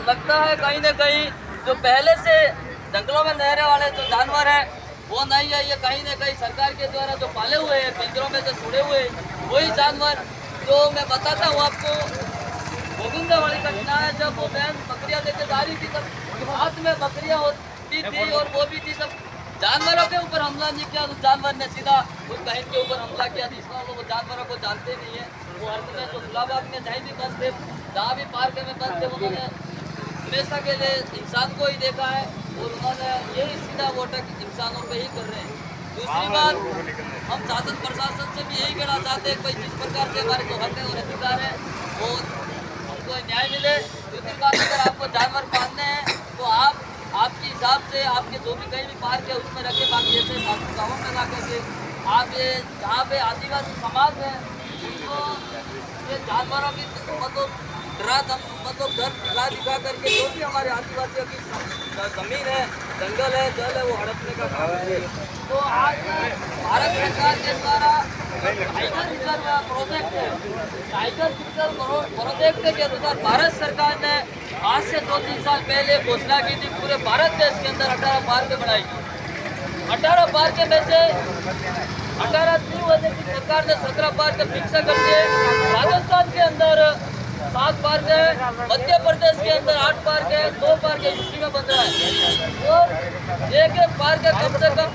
लगता है कहीं ना कहीं जो पहले से जंगलों में रहने वाले जो जानवर हैं वो नहीं है, ये कहीं ना कहीं सरकार के द्वारा जो पाले हुए हैं, पिंजरों में जो छोड़े हुए वही जानवर। जो मैं बताता हूँ आपको, गोविंदा वाली घटना है, जब वो बहन बकरियां लेके जा रही थी तब हाथ में बकरियां होती थी और वो भी थी, तब जानवरों के ऊपर हमला नहीं किया, उस जानवर ने सीधा उस बहन के ऊपर हमला किया। इसमें वो जानवरों को जानते नहीं है, वो अर्थ में जो गुलाबाग में जहाँ भी बंद थे, जहाँ भी पार्क में बंद थे, उन्होंने हमेशा के लिए इंसान को ही देखा है और उन्होंने यही सीधा वोटक इंसानों पे ही कर रहे हैं। दूसरी बात, हम शासन प्रशासन से भी यही कहना चाहते हैं, जिस प्रकार से हमारे जो हक है और अधिकार है वो हमको न्याय मिले। दूसरी बात, अगर आपको जानवर पालने हैं तो आप आपके हिसाब से आपके जो भी कहीं भी पार्क है उसमें रखें, बाकी ऐसे गाँवों में ला करके आप ये जहाँ पे आदिवासी समाज है उनको ये जानवरों की मतलब घर दिखा करके जो भी हमारे आदिवासियों की जमीन है, जंगल है, जल है, वो हड़पने का काम है। तो आज भारत सरकार के द्वारा टाइगर रिजर्व प्रोजेक्ट है, टाइगर रिजर्व प्रोजेक्ट के अनुसार भारत सरकार ने आज से 2-3 साल पहले घोषणा की थी, पूरे भारत देश के अंदर 18 पार्क बनाएगी। 18 पार्क में से 18 नहीं होने की सरकार ने 17 पार्क फिक्स करके राजस्थान के अंदर 7 पार्क है, मध्य प्रदेश के अंदर 8 पार्क है, 2 पार्क यूपी में बन रहा है और एक पार्क है कम से कम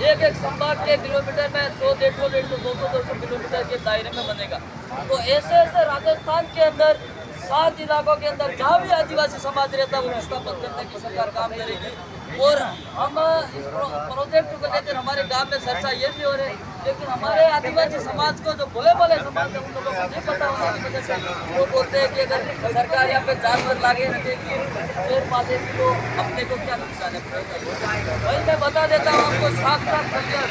एक संभाग के किलोमीटर में 100-150, 200 किलोमीटर के दायरे में बनेगा। तो ऐसे राजस्थान के अंदर 7 इलाकों के अंदर जहाँ भी आदिवासी समाज रहता है वो रिश्ता बंद करने की सरकार काम करेगी। और हम इस प्रोजेक्ट को लेकर हमारे गांव में चर्चा ये भी हो रही है, लेकिन हमारे आदिवासी समाज को जो भोले भाले समाज है उन लोगों को नहीं पता होने की वजह से वो बोलते हैं कि अगर सरकार यहाँ पे जानवर लागे रखेगी, पेड़ पालेगी तो अपने को क्या नुकसान है। वही मैं बता देता हूँ आपको, साफ खबर,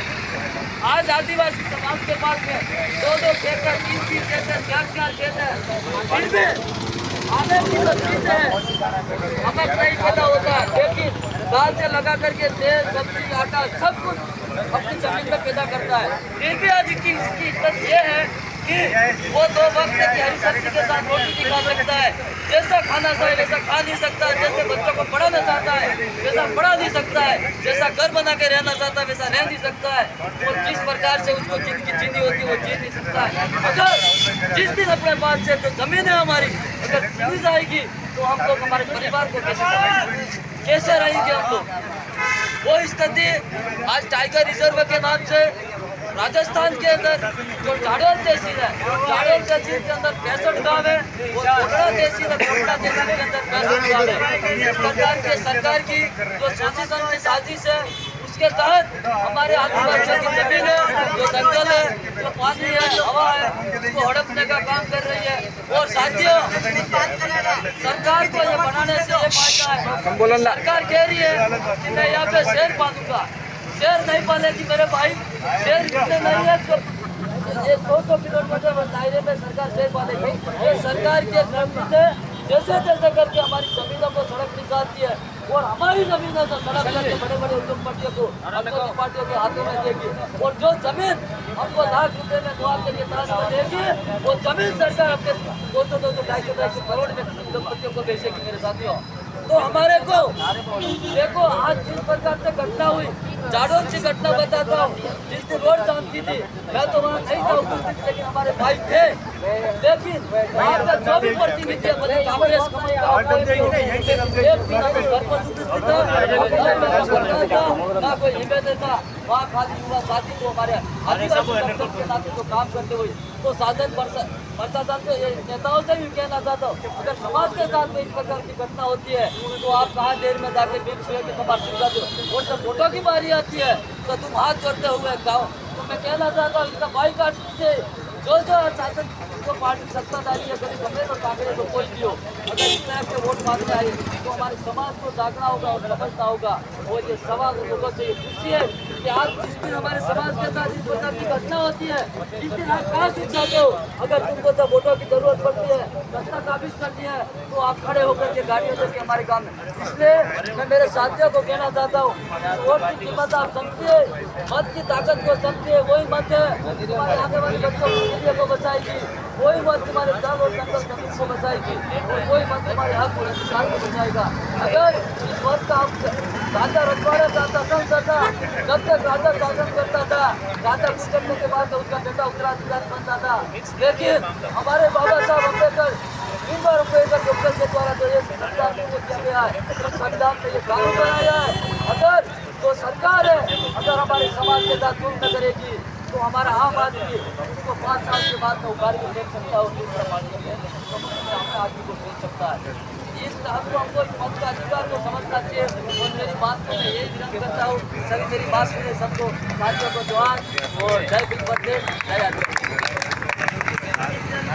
आज आदिवासी समाज के पास में 2-2 खेत है, 3-3 खेत है, 4-4 खेत है, फिर भी आने की तो चीज है हमें नहीं पता होता, लेकिन दाल से लगा करके तेल, सब्जी, आटा सब कुछ अपनी जमीन में पैदा करता है। फिर भी आज की इसकी इज्जत ये है कि वो 2 वक्त की हरी सब्जी के साथ रोटी नहीं खा सकता है, जैसा खाना चाहिए वैसा खा नहीं सकता है, जैसे बच्चों को पढ़ाना चाहता है वैसा पढ़ा नहीं सकता है, जैसा घर बना के रहना चाहता है वैसा रह नहीं सकता है, और जिस प्रकार से उसको जिंदगी जीनी होती है वो जी नहीं सकता है। अगर जिस दिन अपने पास से जो जमीन है हमारी अगर मिल जाएगी तो हम लोग हमारे परिवार को कैसे रहेंगे हम लोग। वो स्थिति आज टाइगर रिजर्व के नाम से राजस्थान के अंदर जो झाड़ोल तहसील है, झाड़ोल तहसील के अंदर 65 गाँव है, वो कोटड़ा तहसील है, कोटड़ा तहसील के अंदर 65 गाँव है। इस प्रकार के सरकार की जो साजिश है उसके तहत हमारे आदिवासियों की जमीन है, जो जंगल है, जो पानी है, हवा है, उसको हड़पने का काम कर रही है। और साथियों, सरकार को ये बनाने से ये फायदा है, सरकार कह रही है कि मैं यहाँ पे शेर पालूंगा, शेर नहीं पालेगी मेरे भाई, शेर कितने नहीं है तो ये 100 किलोमीटर दायरे में सरकार शेर पालेगी। ये सरकार के क्रम से जैसे करके हमारी जमीनों को सड़क निकालती है और हमारी जमीन है जो सड़क करके बड़े बड़े उद्योगपतियों को, आतंकी पार्टियों के हाथों में देगी, और जो जमीन हमको लाख रुपए में दुआ के लिए तलाश में देगी वो जमीन सरकार अपने 200-250 करोड़ में उद्योगपतियों को बेचेगी। मेरे साथियों, तो हमारे को देखो आज जिस प्रकार से घटना हुई, झाड़ोल की घटना बताता हूँ, जिस दिन रोड जाम की थी, मैं तो वहाँ नहीं था उपस्थित, लेकिन हमारे भाई थे, लेकिन वहाँ पे जो भी प्रतिनिधि है कांग्रेस ना कोई हिम्मत था, वहाँ खाली युवा साथी को हमारे आदिवासी के नाते तो काम करते हुए तो शासन प्रशासन से नेताओं से भी कहना चाहता हूँ, अगर समाज के साथ में इस प्रकार की घटना होती है तो आप कहाँ देर में जाके बीच के समाज सुन जाते हो, और जब वोटों की बारी आती है तो तुम हाथ जोड़ते हुए गाँव। तो मैं कहना चाहता हूँ इसका बाईकाट से जो शासन जो पार्टी सत्ताधारी है, कभी कांग्रेस और कांग्रेस को कोई भी हो, अगर इस तरह के वोट मांगने आए तो हमारे समाज को जागना होगा और समझना होगा। और ये सवाल लोगों से ये पूछिए है कि आप जिस दिन हमारे समाज के साथ इस प्रकार की घटना होती है, इस दिन आप कहाँ सूझ जाते हो। अगर तुमको जब वोटों की जरूरत पड़ती है, रास्ता काबिज करनी है, तो आप खड़े होकर के गाड़ियों लेके हमारे गाँव में। इसलिए मैं मेरे साथियों को कहना चाहता हूँ, वोट की कीमत आप समझिए, मत की ताकत को समझिए, वही मत है हमारे आने वाले बच्चों को बचाएगी। कोई मत तुम्हारे जान और जंगल जमीन को बचाएगी और कोई मत तुम्हारे हक और अधिकार को बचाएगा। अगर इस वक्त का राजा रजवाड़ा चाहता संत था, जब तक राजा शासन करता था, राजा गुजरने के बाद उसका बेटा उत्तराधिकारी बनता था। लेकिन हमारे बाबा साहब अम्बेडकर भीमराव अम्बेडकर डॉक्टर के द्वारा जो ये संविधान को किया गया है, तो संविधान में ये कानून बनाया है, अगर जो सरकार है अगर हमारे समाज के साथ जुल्म न करेगी तो हमारा आम आदमी उसको 5 साल के बाद में उखाड़ के फेंक सकता है और दूसरा पार्टी में अपने आदमी को फेंक सकता है। इस हमको इस मत का अधिकार को समझना चाहिए और मेरी बात को मैं यही विनम्र करता हूँ। सभी मेरी बात सुने सबको, साथियों को जवान और जय भीम, जय आदिवासी।